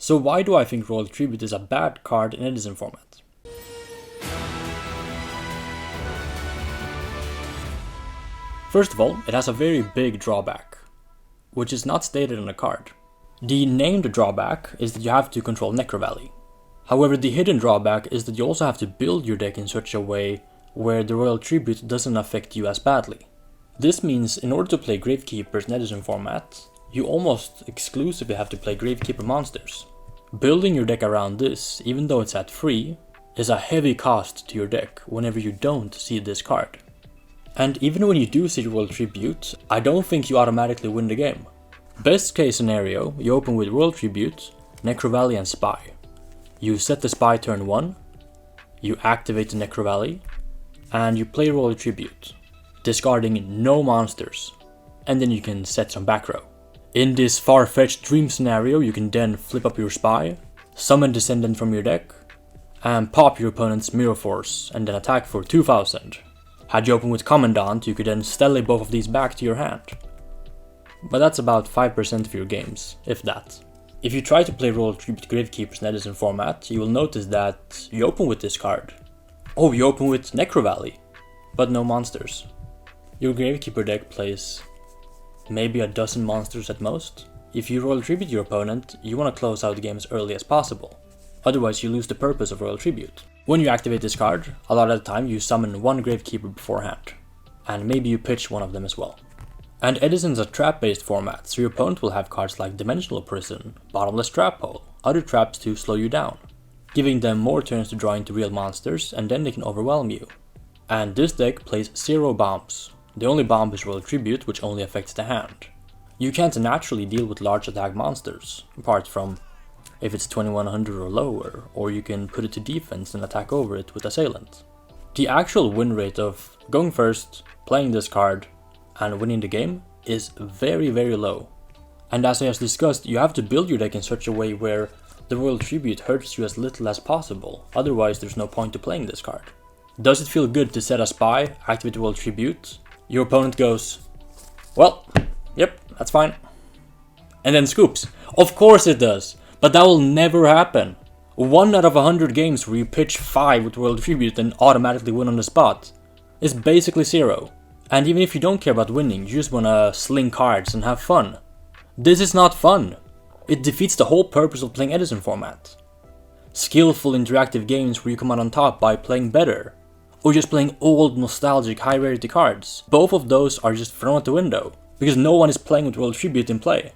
So why do I think Royal Tribute is a bad card in Edison format? First of all, it has a very big drawback, which is not stated on the card. The named drawback is that you have to control Necro Valley. However, the hidden drawback is that you also have to build your deck in such a way where the Royal Tribute doesn't affect you as badly. This means in order to play Gravekeepers in Edison format, you almost exclusively have to play Gravekeeper monsters. Building your deck around this, even though it's at free, is a heavy cost to your deck whenever you don't see this card. And even when you do see Royal Tribute, I don't think you automatically win the game. Best case scenario, you open with Royal Tribute, Necro Valley and Spy. You set the Spy turn 1, you activate the Necro Valley, and you play Royal Tribute, discarding no monsters, and then you can set some back row. In this far-fetched dream scenario, you can then flip up your Spy, summon Descendant from your deck, and pop your opponent's Mirror Force and then attack for 2000. Had you open with Commandant, you could then stele both of these back to your hand. But that's about 5% of your games, if that. If you try to play Royal Tribute Gravekeepers in Edison format, you will notice that you open with this card. Oh, you open with Necro Valley, but no monsters. Your Gravekeeper deck plays maybe a dozen monsters at most. If you Royal Tribute your opponent, you want to close out the game as early as possible. Otherwise you lose the purpose of Royal Tribute. When you activate this card, a lot of the time you summon one Gravekeeper beforehand. And maybe you pitch one of them as well. And Edison's a trap-based format, so your opponent will have cards like Dimensional Prison, Bottomless Trap Hole, other traps to slow you down, giving them more turns to draw into real monsters, and then they can overwhelm you. And this deck plays 0 bombs. The only bomb is Royal Tribute, which only affects the hand. You can't naturally deal with large attack monsters, apart from if it's 2100 or lower, or you can put it to defense and attack over it with Assailant. The actual win rate of going first, playing this card, and winning the game is very low. And as I have discussed, you have to build your deck in such a way where the Royal Tribute hurts you as little as possible, otherwise there's no point to playing this card. Does it feel good to set a Spy, activate the Royal Tribute? Your opponent goes, well, yep, that's fine. And then scoops. Of course it does, but that will never happen. 1 out of 100 games where you pitch 5 with Royal Tribute and automatically win on the spot is basically 0. And even if you don't care about winning, you just wanna sling cards and have fun. This is not fun. It defeats the whole purpose of playing Edison format. Skillful interactive games where you come out on top by playing better, or just playing old nostalgic high rarity cards. Both of those are just thrown out the window, because no one is playing with Royal Tribute in play.